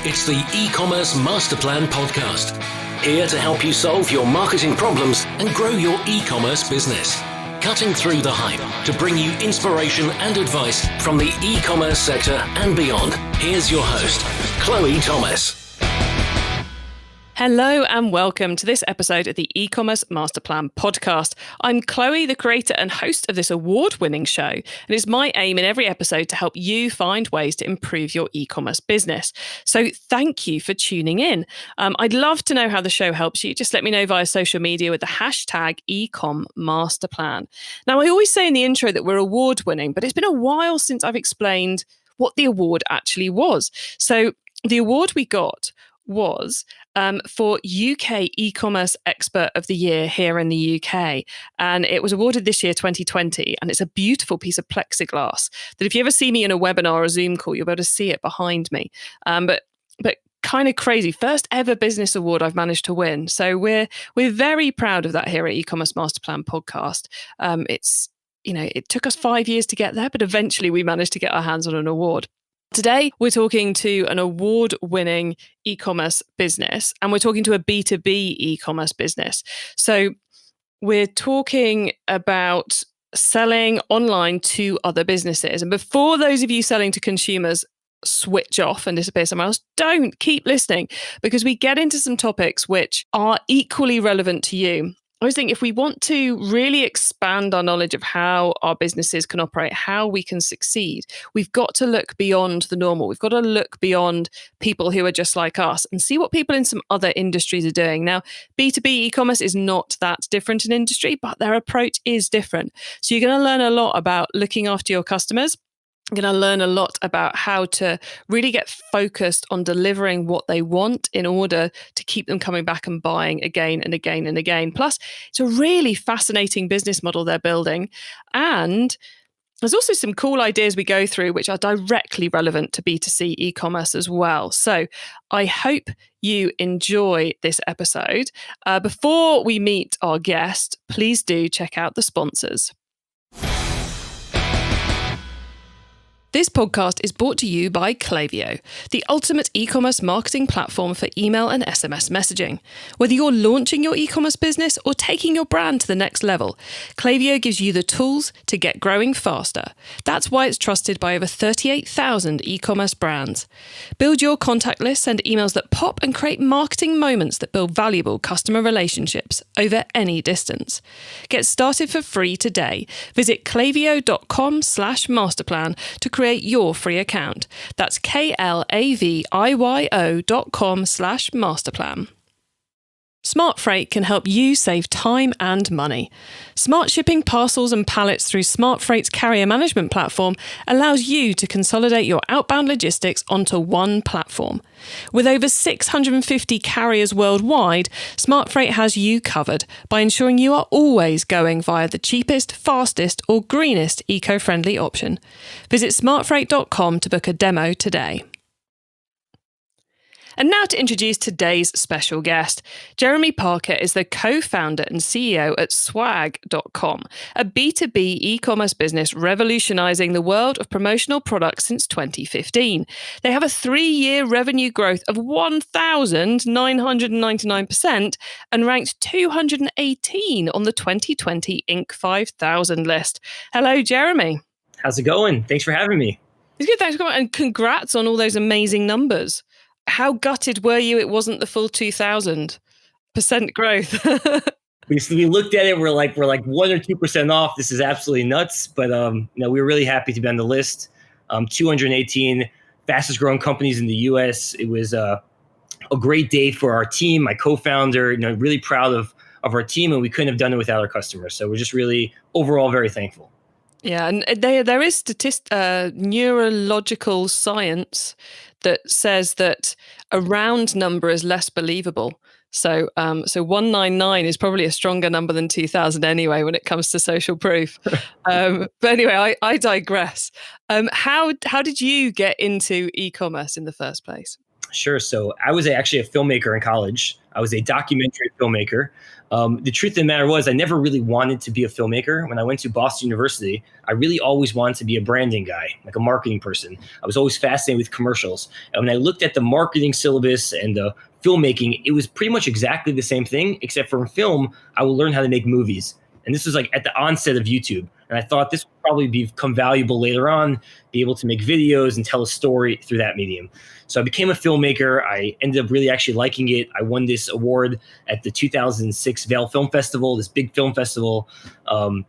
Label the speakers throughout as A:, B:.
A: It's the eCommerce Master Plan podcast. Here to help you solve your marketing problems and grow your e-commerce business. Cutting through the hype to bring you inspiration and advice from the e-commerce sector and beyond. Here's your host, Chloe Thomas.
B: Hello and welcome to this episode of the eCommerce Master Plan podcast. I'm Chloe, the creator and host of this award-winning show, and it's my aim in every episode to help you find ways to improve your e-commerce business. So thank you for tuning in. I'd love to know how the show helps you. Just let me know via social media with the hashtag eComMasterPlan. Now, I always say in the intro that we're award-winning, but it's been a while since I've explained what the award actually was. So the award we got was for UK e-commerce expert of the year here in the UK, and it was awarded this year 2020, and it's a beautiful piece of plexiglass that if you ever see me in a webinar or a Zoom call, you'll be able to see it behind me. But kind of crazy, first ever business award I've managed to win, so we're very proud of that here at eCommerce Master Plan podcast. It took us 5 years to get there, but eventually we managed to get our hands on an award. Today, we're talking to an award-winning e-commerce business, and we're talking to a B2B e-commerce business. So we're talking about selling online to other businesses. And before those of you selling to consumers switch off and disappear somewhere else, don't, keep listening, because we get into some topics which are equally relevant to you. I always think if we want to really expand our knowledge of how our businesses can operate, how we can succeed, we've got to look beyond the normal. We've got to look beyond people who are just like us and see what people in some other industries are doing. Now, B2B e-commerce is not that different an industry, but their approach is different. So you're going to learn a lot about looking after your customers. You're going to learn a lot about how to really get focused on delivering what they want in order to keep them coming back and buying again and again and again. Plus, it's a really fascinating business model they're building. And there's also some cool ideas we go through which are directly relevant to B2C e-commerce as well. So I hope you enjoy this episode. Before we meet our guest, please do check out the sponsors. This podcast is brought to you by Klaviyo, the ultimate e-commerce marketing platform for email and SMS messaging. Whether you're launching your e-commerce business or taking your brand to the next level, Klaviyo gives you the tools to get growing faster. That's why it's trusted by over 38,000 e-commerce brands. Build your contact list, send emails that pop, and create marketing moments that build valuable customer relationships over any distance. Get started for free today. Visit klaviyo.com/masterplan to create your free account. That's klaviyo.com/masterplan. Smart Freight can help you save time and money. Smart shipping parcels and pallets through Smart Freight's carrier management platform allows you to consolidate your outbound logistics onto one platform. With over 650 carriers worldwide, Smart Freight has you covered by ensuring you are always going via the cheapest, fastest, or greenest eco-friendly option. Visit smartfreight.com to book a demo today. And now to introduce today's special guest. Jeremy Parker is the co-founder and CEO at swag.com, a B2B e-commerce business revolutionising the world of promotional products since 2015. They have a 3-year revenue growth of 1,999% and ranked 218 on the 2020 Inc. 5000 list. Hello, Jeremy.
C: How's it going? Thanks for having me.
B: It's good, thanks for coming, and congrats on all those amazing numbers. How gutted were you it wasn't the full 2,000% growth?
C: We looked at it, we're like 1 or 2% off. This is absolutely nuts. But we were really happy to be on the list. 218 fastest growing companies in the US. It was a great day for our team, my co-founder, really proud of our team, and we couldn't have done it without our customers. So we're just really overall very thankful.
B: Yeah, and there is neurological science that says that a round number is less believable. So 199 is probably a stronger number than 2,000 anyway when it comes to social proof. But anyway, I digress. How did you get into e-commerce in the first place?
C: Sure. So I was actually a filmmaker in college. I was a documentary filmmaker. The truth of the matter was, I never really wanted to be a filmmaker. When I went to Boston University, I really always wanted to be a branding guy, like a marketing person. I was always fascinated with commercials. And when I looked at the marketing syllabus and the filmmaking, it was pretty much exactly the same thing, except for in film, I would learn how to make movies. And this was like at the onset of YouTube. And I thought this would probably become valuable later on, be able to make videos and tell a story through that medium. So I became a filmmaker. I ended up really actually liking it. I won this award at the 2006 Vail Film Festival, this big film festival. And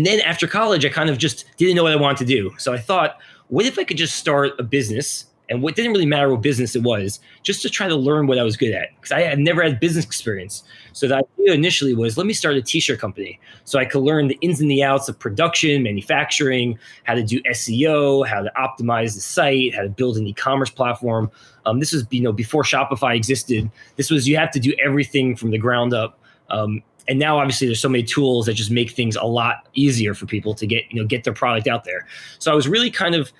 C: then after college, I kind of just didn't know what I wanted to do. So I thought, what if I could just start a business? And what didn't really matter what business it was, just to try to learn what I was good at. Because I had never had business experience. So the idea initially was, let me start a t-shirt company. So I could learn the ins and the outs of production, manufacturing, how to do SEO, how to optimize the site, how to build an e-commerce platform. This was, before Shopify existed. This was, you have to do everything from the ground up. And now obviously there's so many tools that just make things a lot easier for people to get their product out there. So I was really kind of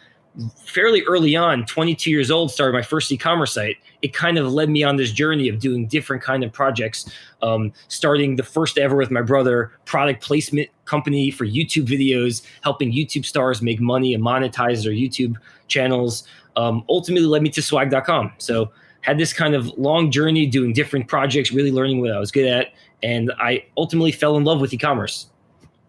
C: fairly early on, 22 years old, started my first e-commerce site. It kind of led me on this journey of doing different kind of projects, starting the first ever with my brother product placement company for YouTube videos, helping YouTube stars make money and monetize their YouTube channels, ultimately led me to swag.com. So had this kind of long journey doing different projects, really learning what I was good at. And I ultimately fell in love with e-commerce.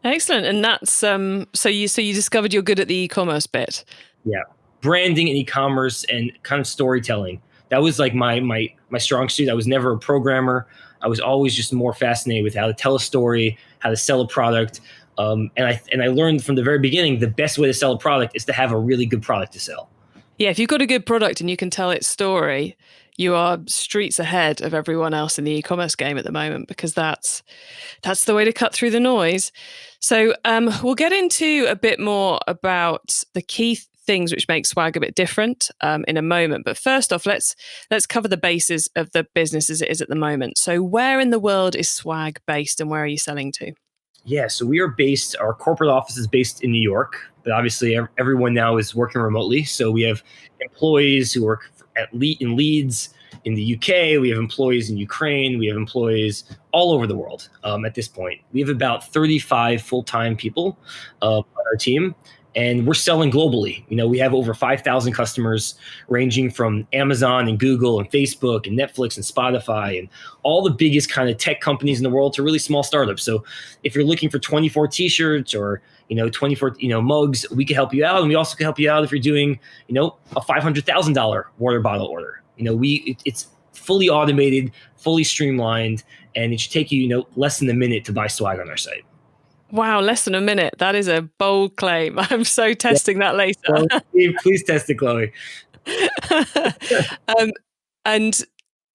B: Excellent. And that's so you discovered you're good at the e-commerce bit.
C: Yeah. Branding and e-commerce and kind of storytelling. That was like my strong suit. I was never a programmer. I was always just more fascinated with how to tell a story, how to sell a product. And I learned from the very beginning, the best way to sell a product is to have a really good product to sell.
B: Yeah, if you've got a good product and you can tell its story, you are streets ahead of everyone else in the e-commerce game at the moment, because that's the way to cut through the noise. So we'll get into a bit more about the key things which make Swag a bit different in a moment. But first off, let's cover the bases of the business as it is at the moment. So where in the world is Swag based and where are you selling to?
C: Yeah, so we are based, our corporate office is based in New York, but obviously everyone now is working remotely. So we have employees who work in Leeds, in the UK, we have employees in Ukraine, we have employees all over the world at this point. We have about 35 full-time people on our team, and we're selling globally. We have over 5,000 customers ranging from Amazon and Google and Facebook and Netflix and Spotify and all the biggest kind of tech companies in the world to really small startups. So if you're looking for 24 t-shirts or 24 mugs, we can help you out. And we also can help you out if you're doing a $500,000 water bottle order. It's fully automated, fully streamlined, and it should take you less than a minute to buy swag on our site.
B: Wow, less than a minute. That is a bold claim. I'm so testing that later.
C: Well, please test it, Chloe.
B: And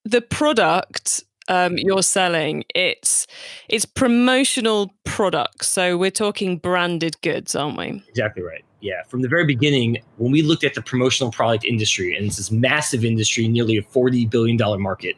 B: the product you're selling, it's promotional products. So we're talking branded goods, aren't we?
C: Exactly right. Yeah. From the very beginning, when we looked at the promotional product industry, and it's this massive industry, nearly a $40 billion market,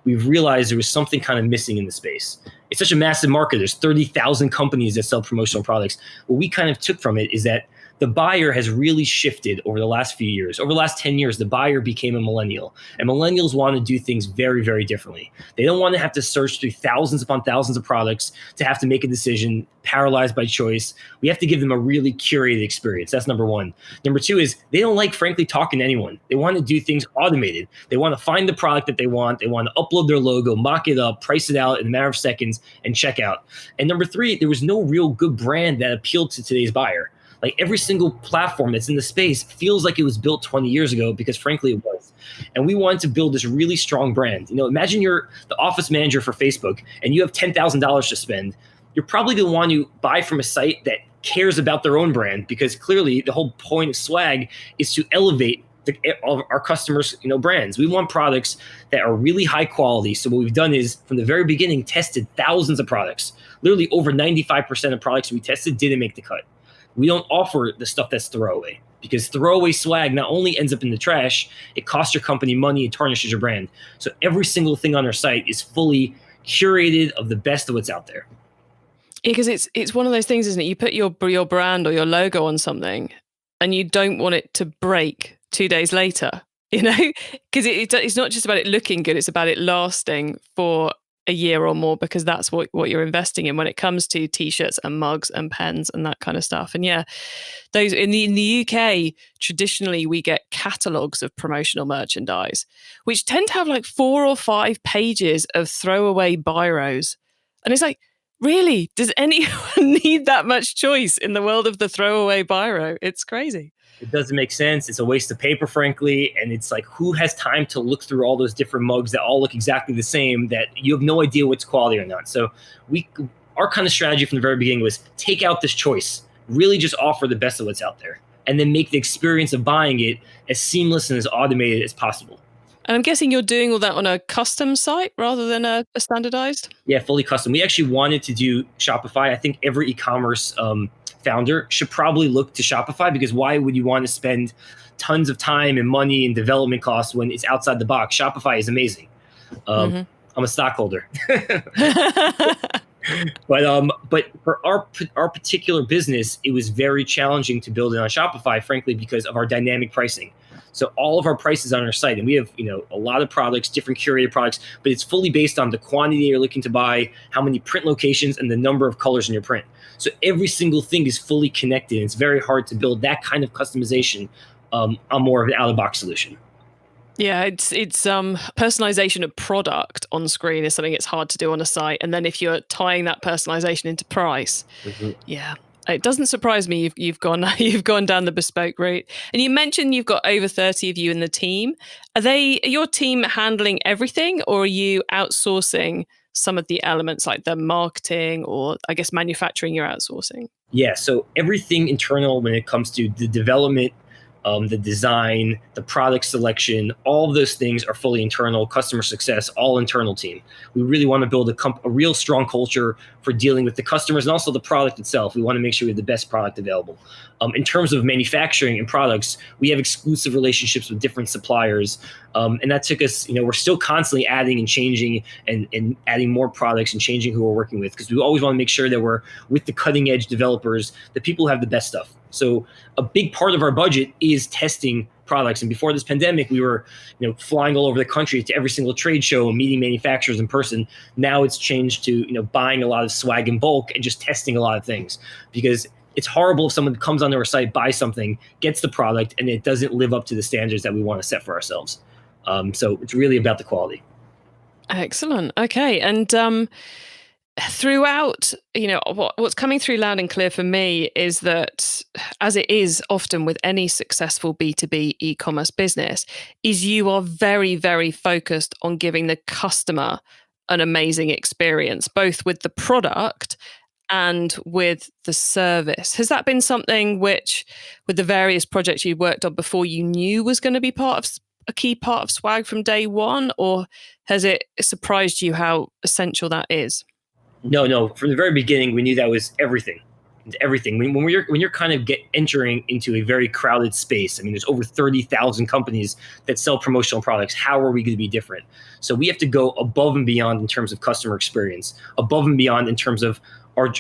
C: we've realized there was something kind of missing in the space. It's such a massive market. There's 30,000 companies that sell promotional products. What we kind of took from it is that the buyer has really shifted over the last few years. Over the last 10 years, the buyer became a millennial. And millennials want to do things very, very differently. They don't want to have to search through thousands upon thousands of products to have to make a decision, paralyzed by choice. We have to give them a really curated experience. That's number one. Number two is they don't like, frankly, talking to anyone. They want to do things automated. They want to find the product that they want. They want to upload their logo, mock it up, price it out in a matter of seconds, and check out. And number three, there was no real good brand that appealed to today's buyer. Like every single platform that's in the space feels like it was built 20 years ago because frankly it was. And we wanted to build this really strong brand. Imagine you're the office manager for Facebook and you have $10,000 to spend. You're probably going to want to buy from a site that cares about their own brand, because clearly the whole point of Swag is to elevate our customers' brands. We want products that are really high quality. So what we've done is from the very beginning tested thousands of products. Literally over 95% of products we tested didn't make the cut. We don't offer the stuff that's throwaway, because throwaway swag not only ends up in the trash, it costs your company money and tarnishes your brand. So every single thing on our site is fully curated of the best of what's out there.
B: Yeah, because it's one of those things, isn't it? You put your brand or your logo on something and you don't want it to break 2 days later. because it's not just about it looking good, it's about it lasting for a year or more, because that's what you're investing in when it comes to t-shirts and mugs and pens and that kind of stuff. And yeah, those in the UK, traditionally we get catalogs of promotional merchandise, which tend to have like 4 or 5 pages of throwaway biros. And it's like, really, does anyone need that much choice in the world of the throwaway biro? It's crazy.
C: It doesn't make sense. It's a waste of paper, frankly. And it's like, who has time to look through all those different mugs that all look exactly the same, that you have no idea what's quality or not? So our kind of strategy from the very beginning was take out this choice, really just offer the best of what's out there, and then make the experience of buying it as seamless and as automated as possible.
B: And I'm guessing you're doing all that on a custom site rather than a standardized?
C: Yeah, fully custom. We actually wanted to do Shopify. I think every e-commerce founder should probably look to Shopify, because why would you want to spend tons of time and money and development costs when it's outside the box? Shopify is amazing. I'm a stockholder. But for our particular business, it was very challenging to build it on Shopify, frankly, because of our dynamic pricing. So all of our prices on our site, and we have a lot of products, different curated products, but it's fully based on the quantity you're looking to buy, how many print locations, and the number of colors in your print. So every single thing is fully connected. It's very hard to build that kind of customization on more of an out-of-the-box solution.
B: Yeah, it's personalization of product on screen is something it's hard to do on a site. And then if you're tying that personalization into price, yeah. It doesn't surprise me you've gone down the bespoke route. And you mentioned you've got over 30 of you in the team. Are your team handling everything, or are you outsourcing some of the elements like the marketing, or I guess manufacturing you're outsourcing?
C: Yeah, so everything internal when it comes to the development, the design, the product selection, all of those things are fully internal. Customer success, all internal team. We really want to build a real strong culture for dealing with the customers and also the product itself. We want to make sure we have the best product available. In terms of manufacturing and products, we have exclusive relationships with different suppliers. And that took us, we're still constantly adding and changing and adding more products and changing who we're working with, because we always want to make sure that we're with the cutting edge developers, the people who have the best stuff. So a big part of our budget is testing products. And before this pandemic, we were, flying all over the country to every single trade show and meeting manufacturers in person. Now it's changed to, buying a lot of swag in bulk and just testing a lot of things, because it's horrible if someone comes onto our site, buys something, gets the product, and it doesn't live up to the standards that we want to set for ourselves. So it's really about the quality.
B: Excellent. Okay. And throughout, what's coming through loud and clear for me is that, as it is often with any successful B2B e-commerce business, is you are very, very focused on giving the customer an amazing experience, both with the product and with the service. Has that been something which, with the various projects you worked on before, you knew was going to be a key part of Swag from day one, or has it surprised you how essential that is?
C: No. From the very beginning, we knew that was everything. It's everything. When you're kind of entering into a very crowded space, there's over 30,000 companies that sell promotional products. How are we going to be different? So we have to go above and beyond in terms of customer experience, above and beyond in terms of our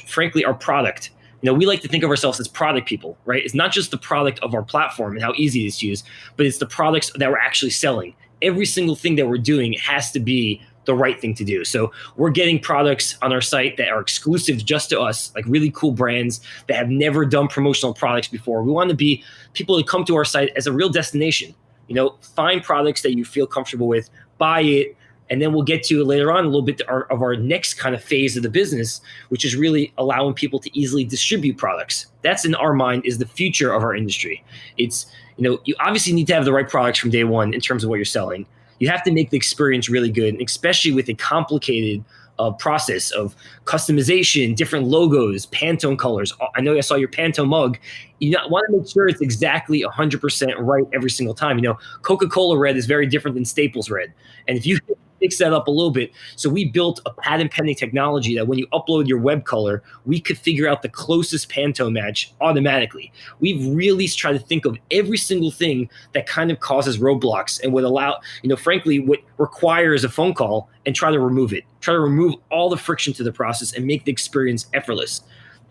C: product. We like to think of ourselves as product people, right? It's not just the product of our platform and how easy it is to use, but it's the products that we're actually selling. Every single thing that we're doing has to be the right thing to do. So we're getting products on our site that are exclusive just to us, like really cool brands that have never done promotional products before. We want to be people that come to our site as a real destination. Find products that you feel comfortable with, buy it, and then we'll get to later on a little bit of our next kind of phase of the business, which is really allowing people to easily distribute products. That's, in our mind, is the future of our industry. It's, you obviously need to have the right products from day one in terms of what you're selling. You have to make the experience really good, especially with a complicated process of customization, different logos, Pantone colors. I know I saw your Pantone mug. You want to make sure it's exactly 100% right every single time. Coca-Cola red is very different than Staples red. And if you fix that up a little bit. So we built a patent pending technology that when you upload your web color, we could figure out the closest Pantone match automatically. We've really tried to think of every single thing that kind of causes roadblocks and would allow, frankly, what requires a phone call, and try to remove it. Try to remove all the friction to the process and make the experience effortless.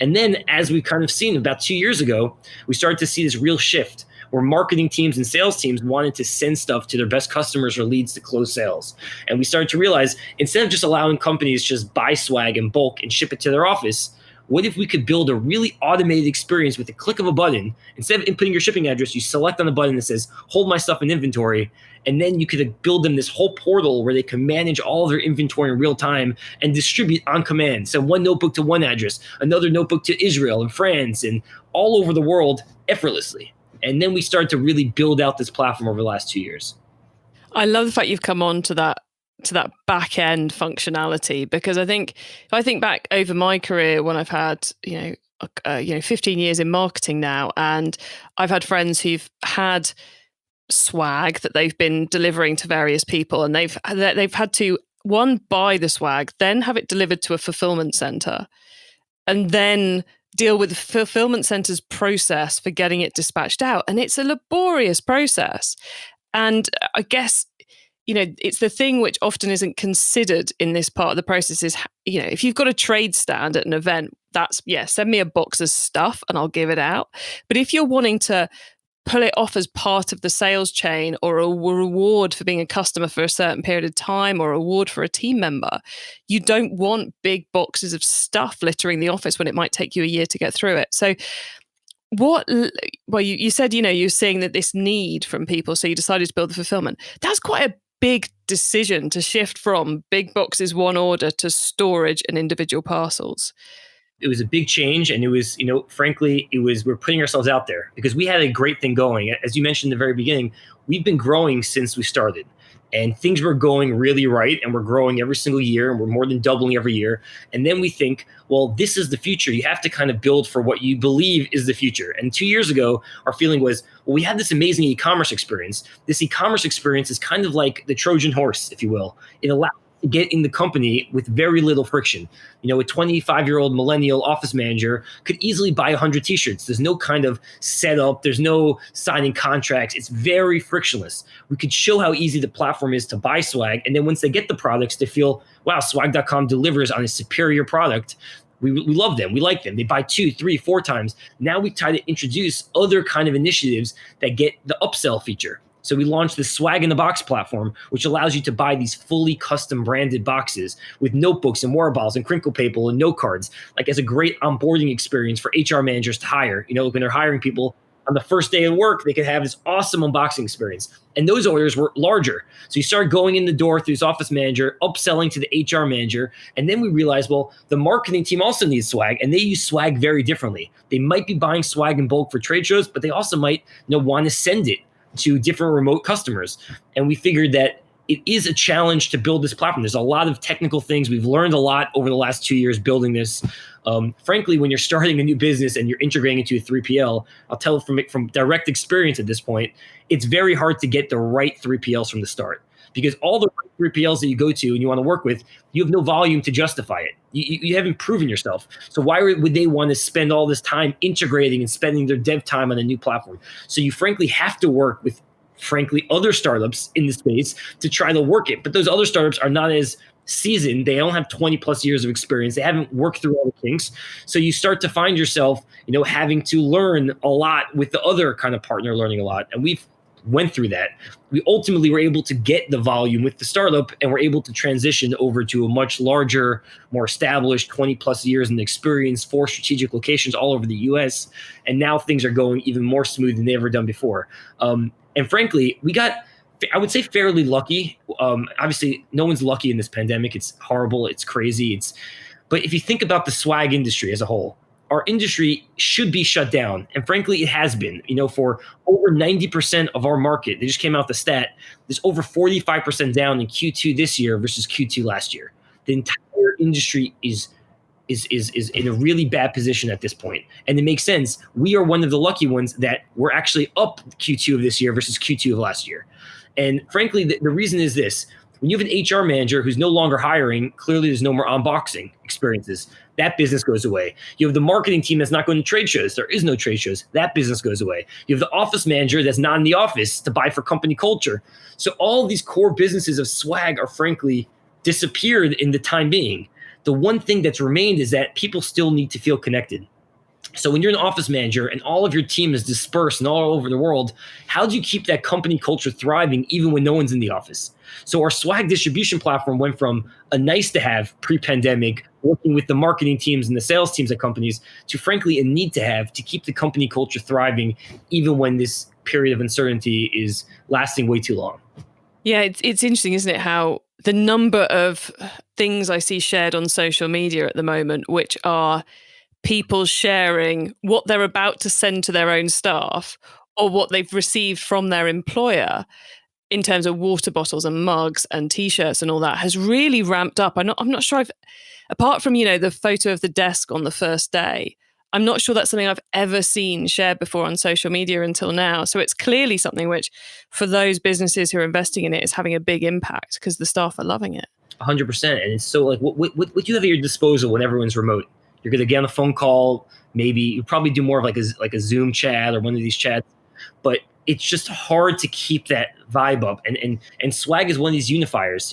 C: And then, as we've kind of seen about 2 years ago, we started to see this real shift where marketing teams and sales teams wanted to send stuff to their best customers or leads to close sales. And we started to realize, instead of just allowing companies to just buy swag in bulk and ship it to their office, what if we could build a really automated experience with the click of a button? Instead of inputting your shipping address, you select on the button that says, hold my stuff in inventory. And then you could build them this whole portal where they can manage all of their inventory in real time and distribute on command. Send one notebook to one address, another notebook to Israel and France and all over the world effortlessly. And then we started to really build out this platform over the last 2 years.
B: I love the fact you've come on to that back end functionality, because I think if I think back over my career when I've had 15 years in marketing now, and I've had friends who've had swag that they've been delivering to various people, and they've had to buy the swag, then have it delivered to a fulfillment center, and then deal with the fulfillment center's process for getting it dispatched out, and it's a laborious process. And I guess, it's the thing which often isn't considered in this part of the process is, if you've got a trade stand at an event, send me a box of stuff and I'll give it out. But if you're wanting to pull it off as part of the sales chain, or a reward for being a customer for a certain period of time, or a reward for a team member, you don't want big boxes of stuff littering the office when it might take you a year to get through it. So you said, you're seeing that this need from people, so you decided to build the fulfillment. That's quite a big decision to shift from big boxes, one order, to storage and individual parcels.
C: It was a big change, and it was, frankly, we're putting ourselves out there because we had a great thing going. As you mentioned in the very beginning, we've been growing since we started, and things were going really right, and we're growing every single year, and we're more than doubling every year. And then we think, well, this is the future. You have to kind of build for what you believe is the future. And 2 years ago, our feeling was, well, we had this amazing e-commerce experience. This e-commerce experience is kind of like the Trojan horse, if you will. It allows to get in the company with very little friction. A 25-year-old millennial office manager could easily buy 100 t-shirts. There's no kind of setup. There's no signing contracts. It's very frictionless. We could show how easy the platform is to buy swag. And then once they get the products, they feel, wow, swag.com delivers on a superior product. We love them. We like them. They buy 2, 3, 4 times. Now we try to introduce other kind of initiatives that get the upsell feature. So we launched the Swag in the Box platform, which allows you to buy these fully custom branded boxes with notebooks and water bottles and crinkle paper and note cards, like as a great onboarding experience for HR managers to hire. When they're hiring people on the first day of work, they could have this awesome unboxing experience. And those orders were larger. So you started going in the door through this office manager, upselling to the HR manager. And then we realized, well, the marketing team also needs swag, and they use swag very differently. They might be buying swag in bulk for trade shows, but they also might want to send it to different remote customers. And we figured that it is a challenge to build this platform. There's a lot of technical things. We've learned a lot over the last 2 years building this. Frankly, when you're starting a new business and you're integrating into a 3PL, I'll tell from direct experience at this point, it's very hard to get the right 3PLs from the start, because all the 3PLs that you go to and you want to work with, you have no volume to justify it. You haven't proven yourself. So why would they want to spend all this time integrating and spending their dev time on a new platform? So you frankly have to work with, other startups in the space to try to work it. But those other startups are not as seasoned. They don't have 20 plus years of experience. They haven't worked through all the kinks. So you start to find yourself, having to learn a lot with the other kind of partner learning a lot. And we've went through that. We ultimately were able to get the volume with the startup, and we're able to transition over to a much larger, more established 20 plus years in experience, 4 strategic locations all over the US. And now things are going even more smooth than they've ever done before. And frankly, we got, I would say, fairly lucky. Obviously, no one's lucky in this pandemic. It's horrible. It's crazy. But if you think about the swag industry as a whole, our industry should be shut down. And frankly, it has been, for over 90% of our market. They just came out the stat. There's over 45% down in Q2 this year versus Q2 last year. The entire industry is in a really bad position at this point. And it makes sense. We are one of the lucky ones that we're actually up Q2 of this year versus Q2 of last year. And frankly, the reason is this. When you have an HR manager who's no longer hiring, clearly there's no more unboxing experiences. That business goes away. You have the marketing team that's not going to trade shows. There is no trade shows. That business goes away. You have the office manager that's not in the office to buy for company culture. So all of these core businesses of swag are frankly disappeared in the time being. The one thing that's remained is that people still need to feel connected. So when you're an office manager and all of your team is dispersed and all over the world, how do you keep that company culture thriving even when no one's in the office? So our swag distribution platform went from a nice to have pre-pandemic, working with the marketing teams and the sales teams at companies, to frankly a need to have to keep the company culture thriving even when this period of uncertainty is lasting way too long.
B: Yeah, it's interesting, isn't it, how the number of things I see shared on social media at the moment, which are people sharing what they're about to send to their own staff or what they've received from their employer in terms of water bottles and mugs and t-shirts and all that, has really ramped up. I'm not sure apart from, the photo of the desk on the first day, I'm not sure that's something I've ever seen shared before on social media until now. So it's clearly something which, for those businesses who are investing in it, is having a big impact because the staff are loving it.
C: 100%. And it's so like, what do you have at your disposal when everyone's remote? You're going to get on a phone call. Maybe you probably do more of like a Zoom chat or one of these chats, but it's just hard to keep that vibe up. And swag is one of these unifiers.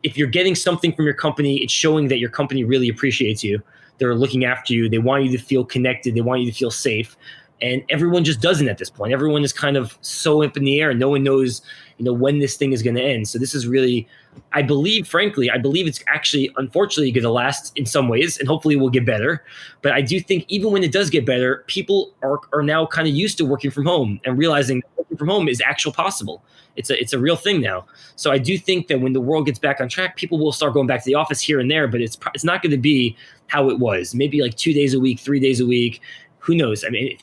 C: If you're getting something from your company, it's showing that your company really appreciates you. They're looking after you. They want you to feel connected. They want you to feel safe. And everyone just doesn't at this point. Everyone is kind of so up in the air and no one knows, when this thing is going to end. So this is really, I believe it's actually, unfortunately, going to last in some ways, and hopefully we'll get better. But I do think even when it does get better, people are now kind of used to working from home and realizing that working from home is actually possible. It's a real thing now. So I do think that when the world gets back on track, people will start going back to the office here and there, but it's not going to be how it was. Maybe like 2 days a week, 3 days a week. Who knows? I mean,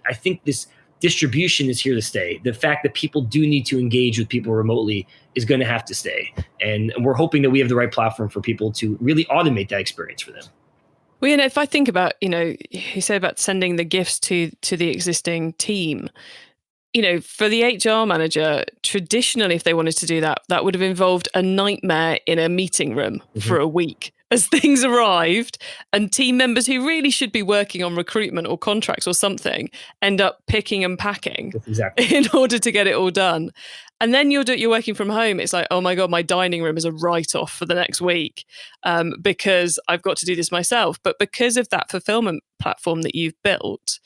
C: I think this distribution is here to stay. The fact that people do need to engage with people remotely is going to have to stay. And we're hoping that we have the right platform for people to really automate that experience for them.
B: Well, if I think about, you said about sending the gifts to the existing team, for the HR manager, traditionally, if they wanted to do that, that would have involved a nightmare in a meeting room for a week as things arrived, and team members who really should be working on recruitment or contracts or something end up picking and packing in order to get it all done. And then you're working from home. It's like, oh my God, my dining room is a write-off for the next week because I've got to do this myself. But because of that fulfillment platform that you've built,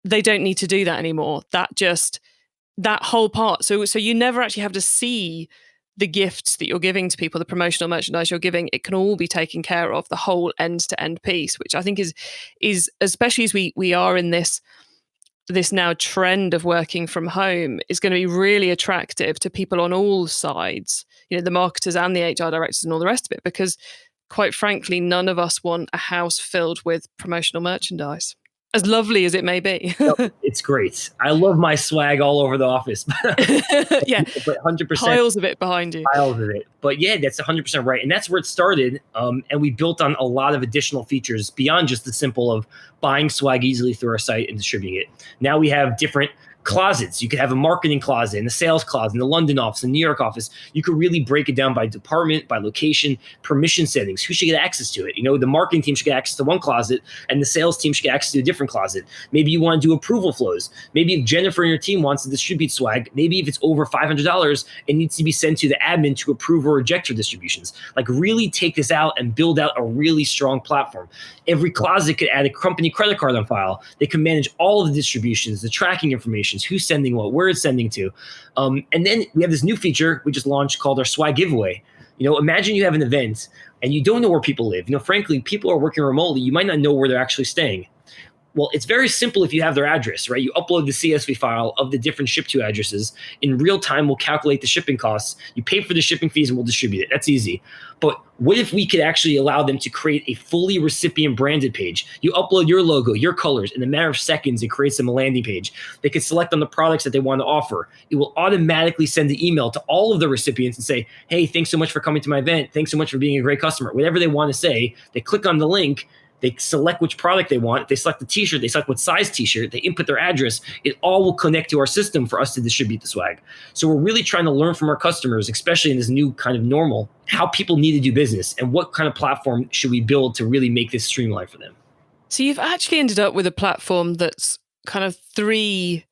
B: they don't need to do that anymore. That whole part. So you never actually have to see the gifts that you're giving to people, the promotional merchandise you're giving. It can all be taken care of, the whole end-to-end piece, which I think is especially as we are in this now trend of working from home, is going to be really attractive to people on all sides, the marketers and the HR directors and all the rest of it, because quite frankly, none of us want a house filled with promotional merchandise, as lovely as it may be.
C: It's great. I love my swag all over the office.
B: Yeah,
C: but 100%.
B: Piles of it behind you.
C: Piles of it. But yeah, that's 100% right. And that's where it started. And we built on a lot of additional features beyond just the simple of buying swag easily through our site and distributing it. Now we have different closets. You could have a marketing closet and a sales closet in the London office, the New York office. You could really break it down by department, by location, permission settings. Who should get access to it? The marketing team should get access to one closet and the sales team should get access to a different closet. Maybe you want to do approval flows. Maybe if Jennifer and your team wants to distribute swag, maybe if it's over $500, it needs to be sent to the admin to approve or reject your distributions. Like really take this out and build out a really strong platform. Every closet could add a company credit card on file. They can manage all of the distributions, the tracking information, who's sending what, where it's sending to. And then we have this new feature we just launched called our swag giveaway. Imagine you have an event and you don't know where people live. Frankly, people are working remotely. You might not know where they're actually staying. Well, it's very simple if you have their address, right? You upload the CSV file of the different ship to addresses. In real time, we'll calculate the shipping costs. You pay for the shipping fees and we'll distribute it. That's easy. But what if we could actually allow them to create a fully recipient branded page? You upload your logo, your colors. In a matter of seconds, it creates them a landing page. They can select on the products that they want to offer. It will automatically send an email to all of the recipients and say, hey, thanks so much for coming to my event. Thanks so much for being a great customer. Whatever they want to say, they click on the link. They select which product they want. If they select the t-shirt, they select what size t-shirt, they input their address. It all will connect to our system for us to distribute the swag. So we're really trying to learn from our customers, especially in this new kind of normal, how people need to do business and what kind of platform should we build to really make this streamlined for them.
B: So you've actually ended up with a platform that's kind of 3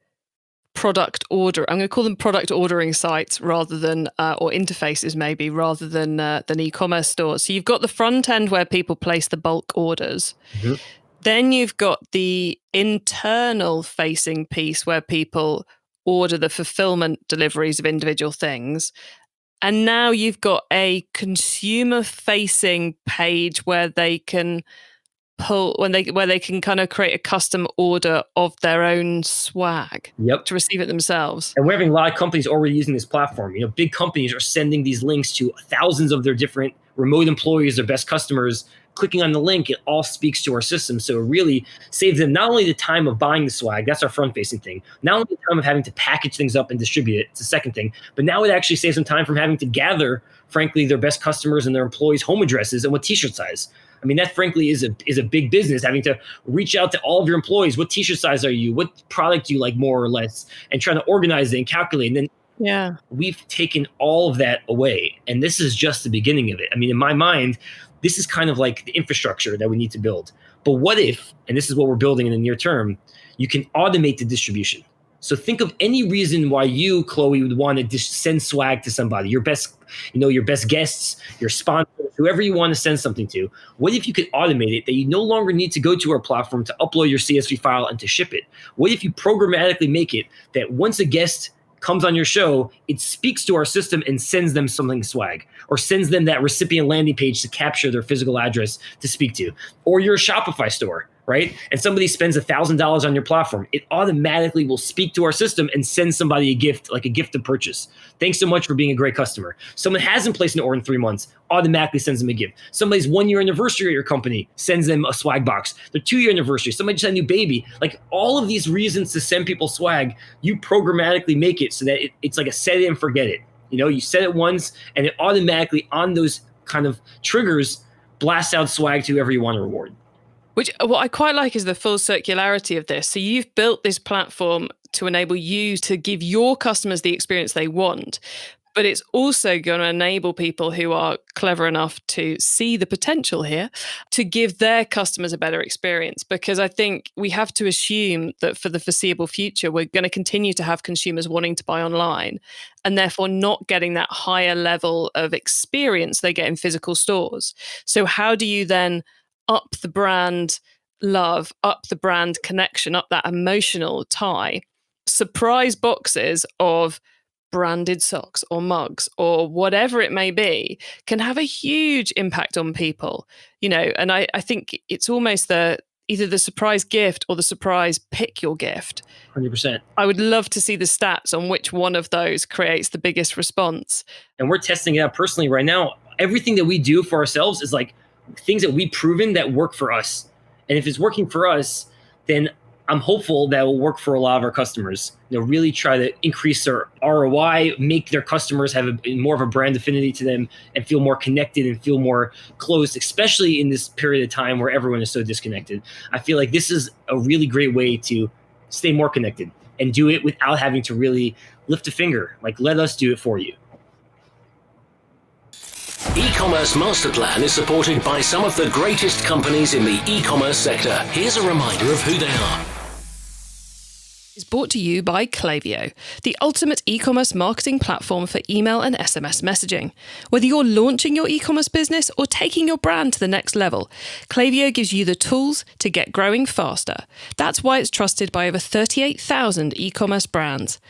B: product order. I'm going to call them product ordering sites rather than, or interfaces maybe, rather than e-commerce stores. So you've got the front end where people place the bulk orders. Mm-hmm. Then you've got the internal facing piece where people order the fulfillment deliveries of individual things. And now you've got a consumer facing page where they can where they can kind of create a custom order of their own swag to receive it themselves.
C: And we're having a lot of companies already using this platform. Big companies are sending these links to thousands of their different remote employees, their best customers. Clicking on the link, it all speaks to our system. So it really saves them not only the time of buying the swag, that's our front-facing thing, not only the time of having to package things up and distribute it, it's the second thing, but now it actually saves them time from having to gather, frankly, their best customers and their employees' home addresses and what t-shirt size. I mean, that frankly is a big business, having to reach out to all of your employees. What t-shirt size are you? What product do you like more or less? And trying to organize it and calculate. And then we've taken all of that away. And this is just the beginning of it. I mean, in my mind, this is kind of like the infrastructure that we need to build. But what if, and this is what we're building in the near term, you can automate the distribution. So think of any reason why you, Chloe, would want to send swag to somebody, your best guests, your sponsors, whoever you want to send something to. What if you could automate it that you no longer need to go to our platform to upload your CSV file and to ship it? What if you programmatically make it that once a guest comes on your show, it speaks to our system and sends them something swag, or sends them that recipient landing page to capture their physical address to speak to? Or you're a Shopify store, right? And somebody spends $1,000 on your platform, it automatically will speak to our system and send somebody a gift, like a gift of purchase. Thanks so much for being a great customer. Someone hasn't placed an order in 3 months, automatically sends them a gift. Somebody's 1-year anniversary at your company, sends them a swag box. Their 2-year anniversary, somebody just had a new baby. Like all of these reasons to send people swag, you programmatically make it so that it's like a set it and forget it. You set it once and it automatically on those kind of triggers blasts out swag to whoever you want to reward.
B: What I quite like is the full circularity of this. So you've built this platform to enable you to give your customers the experience they want, but it's also going to enable people who are clever enough to see the potential here to give their customers a better experience. Because I think we have to assume that for the foreseeable future, we're going to continue to have consumers wanting to buy online and therefore not getting that higher level of experience they get in physical stores. So how do you then up the brand love, up the brand connection, up that emotional tie? Surprise boxes of branded socks or mugs or whatever it may be can have a huge impact on people, and I think it's almost either the surprise gift or the surprise pick your gift.
C: 100%.
B: I would love to see the stats on which one of those creates the biggest response.
C: And we're testing it out personally right now. Everything that we do for ourselves is like things that we've proven that work for us. And if it's working for us, then I'm hopeful that will work for a lot of our customers. Really try to increase their ROI, make their customers have more of a brand affinity to them and feel more connected and feel more close, especially in this period of time where everyone is so disconnected. I feel like this is a really great way to stay more connected and do it without having to really lift a finger. Like, let us do it for you.
A: E-commerce Master Plan is supported by some of the greatest companies in the e-commerce sector. Here's a reminder of who they are.
B: Is brought to you by Klaviyo, the ultimate e-commerce marketing platform for email and SMS messaging. Whether you're launching your e-commerce business or taking your brand to the next level, Klaviyo gives you the tools to get growing faster. That's why it's trusted by over 38,000 e-commerce brands.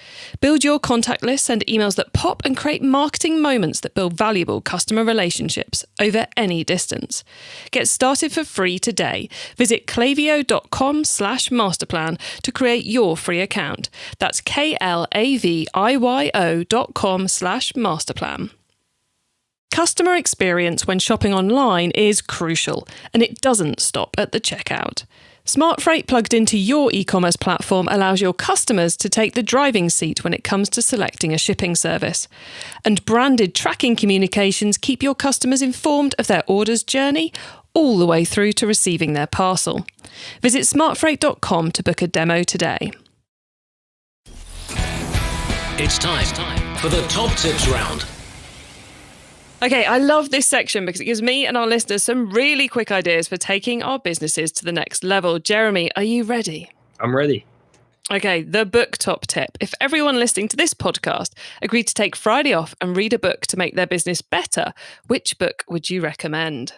B: Build your contact list, send emails that pop, and create marketing moments that build valuable customer relationships over any distance. Get started for free today. Visit klaviyo.com/masterplan to create your free account. That's klaviyo.com/masterplan. Customer experience when shopping online is crucial, and it doesn't stop at the checkout. Smart Freight plugged into your e-commerce platform allows your customers to take the driving seat when it comes to selecting a shipping service. And branded tracking communications keep your customers informed of their order's journey all the way through to receiving their parcel. Visit smartfreight.com to book a demo today.
A: It's time for the top tips round.
B: Okay, I love this section because it gives me and our listeners some really quick ideas for taking our businesses to the next level. Jeremy, are you ready?
C: I'm ready.
B: Okay, the book top tip. If everyone listening to this podcast agreed to take Friday off and read a book to make their business better, which book would you recommend?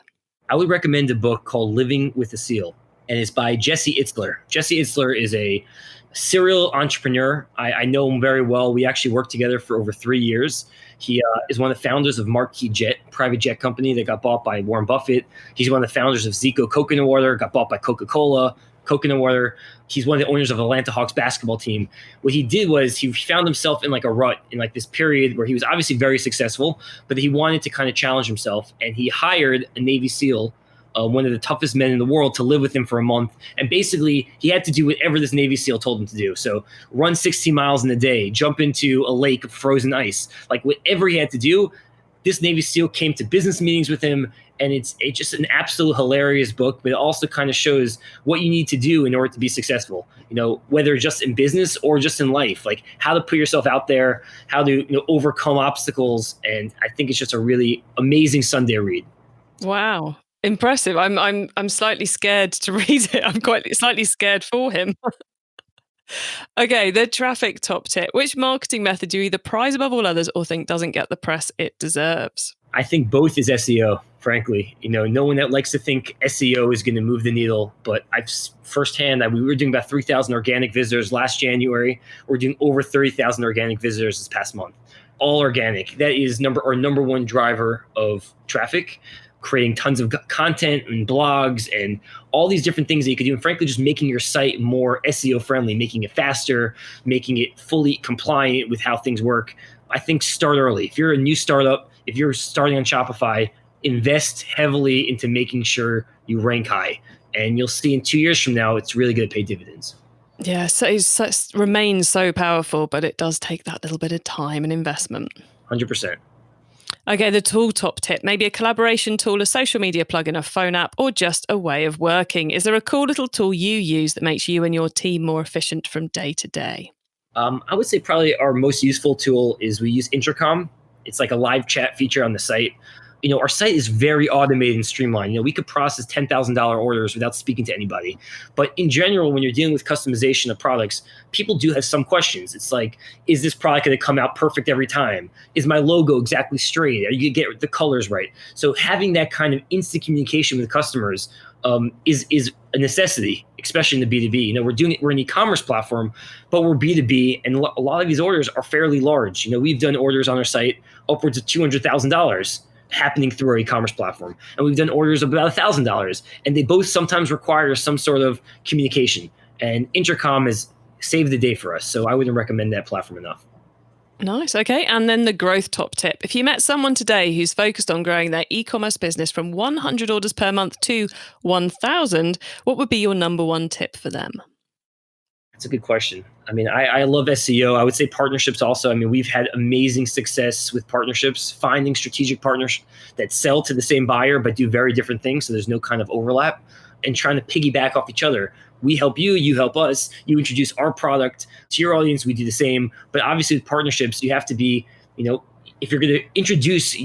C: I would recommend a book called Living with a Seal. and it's by Jesse Itzler. Jesse Itzler is a serial entrepreneur. I know him very well. We actually worked together for over 3 years. He is one of the founders of Marquis Jet, private jet company that got bought by Warren Buffett. He's one of the founders of Zico Coconut Water, got bought by Coca-Cola, Coconut Water. He's one of the owners of Atlanta Hawks basketball team. What he did was he found himself in like a rut in like this period where he was obviously very successful, but he wanted to kind of challenge himself. And he hired a Navy SEAL, one of the toughest men in the world, to live with him for a month. And basically, he had to do whatever this Navy SEAL told him to do. So run 16 miles in a day, jump into a lake of frozen ice, like whatever he had to do. This Navy SEAL came to business meetings with him, and it's just an absolute hilarious book, but it also kind of shows what you need to do in order to be successful, whether just in business or just in life, like how to put yourself out there, how to overcome obstacles. And I think it's just a really amazing Sunday read.
B: Wow. Impressive. I'm slightly scared to read it. I'm quite slightly scared for him. Okay, the traffic top tip. Which marketing method do you either prize above all others or think doesn't get the press it deserves?
C: I think both is SEO, frankly. No one that likes to think SEO is going to move the needle, but I've firsthand, we were doing about 3,000 organic visitors last January. We're doing over 30,000 organic visitors this past month. All organic. That is our number one driver of traffic. Creating tons of content and blogs and all these different things that you could do. And frankly, just making your site more SEO friendly, making it faster, making it fully compliant with how things work. I think start early. If you're a new startup, if you're starting on Shopify, invest heavily into making sure you rank high. And you'll see in 2 years from now, it's really going to pay dividends.
B: Yeah, so it remains so powerful, but it does take that little bit of time and investment.
C: 100%.
B: Okay, the tool top tip, maybe a collaboration tool, a social media plugin, a phone app, or just a way of working. Is there a cool little tool you use that makes you and your team more efficient from day to day?
C: I would say probably our most useful tool is we use Intercom. It's like a live chat feature on the site. Our site is very automated and streamlined. We could process $10,000 orders without speaking to anybody. But in general, when you're dealing with customization of products, people do have some questions. It's like, is this product going to come out perfect every time? Is my logo exactly straight? Are you going to get the colors right? So having that kind of instant communication with customers is a necessity, especially in the B2B. We're an e-commerce platform, but we're B2B, and a lot of these orders are fairly large. We've done orders on our site upwards of $200,000. Happening through our e-commerce platform. And we've done orders of about $1,000, and they both sometimes require some sort of communication. And Intercom has saved the day for us. So I wouldn't recommend that platform enough.
B: Nice. Okay. And then the growth top tip. If you met someone today who's focused on growing their e-commerce business from 100 orders per month to 1,000, what would be your number one tip for them?
C: That's a good question. I love SEO. I would say partnerships also. We've had amazing success with partnerships, finding strategic partners that sell to the same buyer but do very different things, so there's no kind of overlap, and trying to piggyback off each other. We help you, you help us. You introduce our product to your audience, we do the same. But obviously with partnerships, you have to be, if you're going to introduce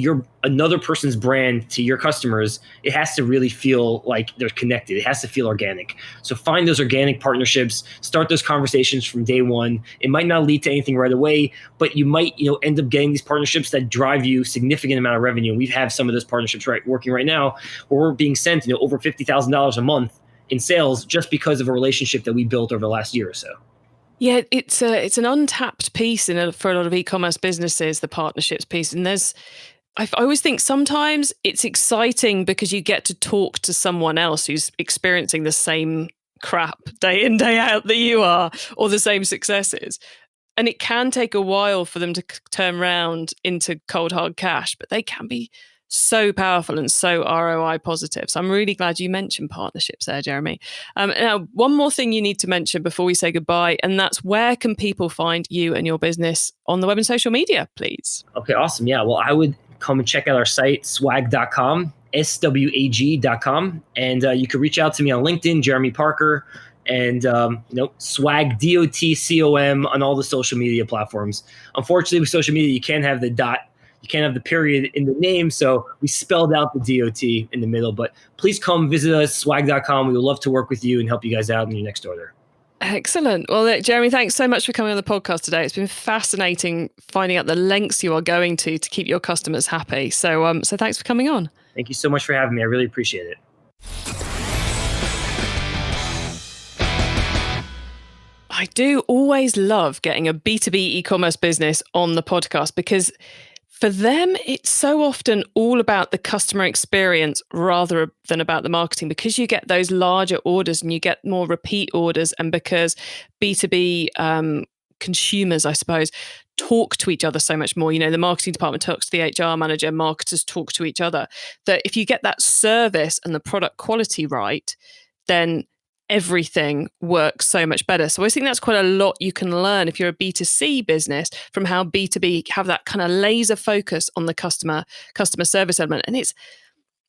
C: another person's brand to your customers, it has to really feel like they're connected. It has to feel organic. So find those organic partnerships, start those conversations from day one. It might not lead to anything right away, but you might, end up getting these partnerships that drive you significant amount of revenue. We have some of those partnerships working right now where we're being sent, over $50,000 a month in sales just because of a relationship that we built over the last year or so.
B: Yeah, it's an untapped piece for a lot of e-commerce businesses, the partnerships piece. And I always think sometimes it's exciting because you get to talk to someone else who's experiencing the same crap day in, day out that you are, or the same successes. And it can take a while for them to turn around into cold hard cash, but they can be so powerful and so ROI positive. So I'm really glad you mentioned partnerships there, Jeremy. Now, one more thing you need to mention before we say goodbye, and that's where can people find you and your business on the web and social media, please?
C: Okay, awesome. Yeah, well, I would come and check out our site, swag.com, swag.com. And you can reach out to me on LinkedIn, Jeremy Parker, and swag, DOTCOM on all the social media platforms. Unfortunately, with social media, you can't have the dot. You can't have the period in the name, so we spelled out the DOT in the middle. But please come visit us, swag.com. We would love to work with you and help you guys out in your next order.
B: Excellent. Well, Jeremy, thanks so much for coming on the podcast today. It's been fascinating finding out the lengths you are going to keep your customers happy. So thanks for coming on.
C: Thank you so much for having me. I really appreciate it.
B: I do always love getting a B2B e-commerce business on the podcast because for them, it's so often all about the customer experience rather than about the marketing, because you get those larger orders and you get more repeat orders. And because B2B consumers, I suppose, talk to each other so much more. The marketing department talks to the HR manager, marketers talk to each other, that if you get that service and the product quality right, then everything works so much better. So I think that's quite a lot you can learn if you're a B2C business from how B2B have that kind of laser focus on the customer service element. And it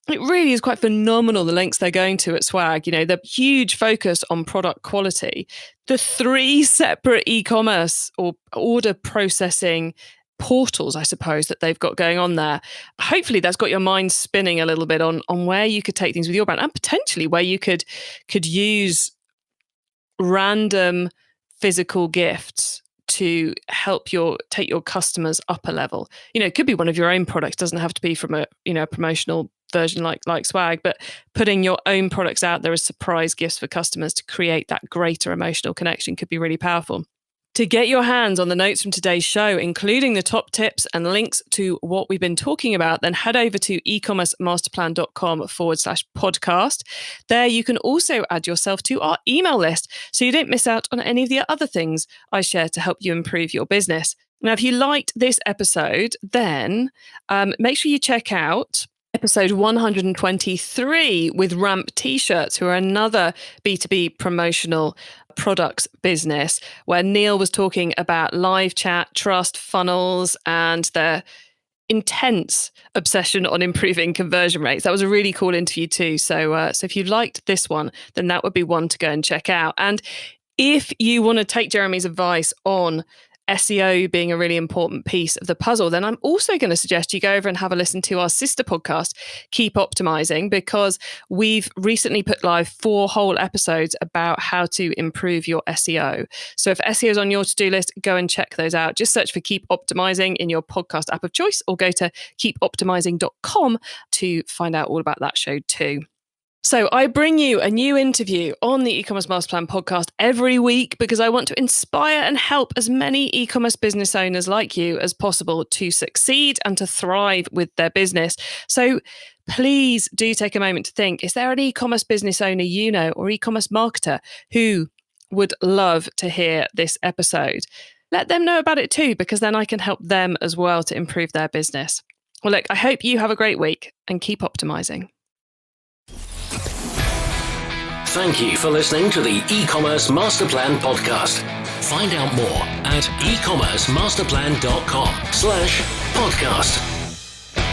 B: really is quite phenomenal, the lengths they're going to at Swag. The huge focus on product quality, the 3 separate e-commerce or order processing portals, I suppose, that they've got going on there. Hopefully that's got your mind spinning a little bit on where you could take things with your brand, and potentially where you could use random physical gifts to help take your customers up a level. It could be one of your own products, doesn't have to be from a promotional version like Swag, but putting your own products out there as surprise gifts for customers to create that greater emotional connection could be really powerful. To get your hands on the notes from today's show, including the top tips and links to what we've been talking about, then head over to ecommercemasterplan.com/podcast. There you can also add yourself to our email list so you don't miss out on any of the other things I share to help you improve your business. Now, if you liked this episode, then make sure you check out episode 123 with Ramp T-shirts, who are another B2B promotional products business, where Neil was talking about live chat, trust, funnels, and their intense obsession on improving conversion rates. That was a really cool interview too. So if you liked this one, then that would be one to go and check out. And if you want to take Jeremy's advice on SEO being a really important piece of the puzzle, then I'm also going to suggest you go over and have a listen to our sister podcast, Keep Optimizing, because we've recently put live 4 whole episodes about how to improve your SEO. So if SEO is on your to-do list, go and check those out. Just search for Keep Optimizing in your podcast app of choice, or go to keepoptimizing.com to find out all about that show too. So I bring you a new interview on the E-commerce Master Plan podcast every week because I want to inspire and help as many e-commerce business owners like you as possible to succeed and to thrive with their business. So please do take a moment to think, is there an e-commerce business owner or e-commerce marketer who would love to hear this episode? Let them know about it too, because then I can help them as well to improve their business. Well, look, I hope you have a great week and keep optimizing.
A: Thank you for listening to the E-commerce Master Plan podcast. Find out more at ecommercemasterplan.com/podcast.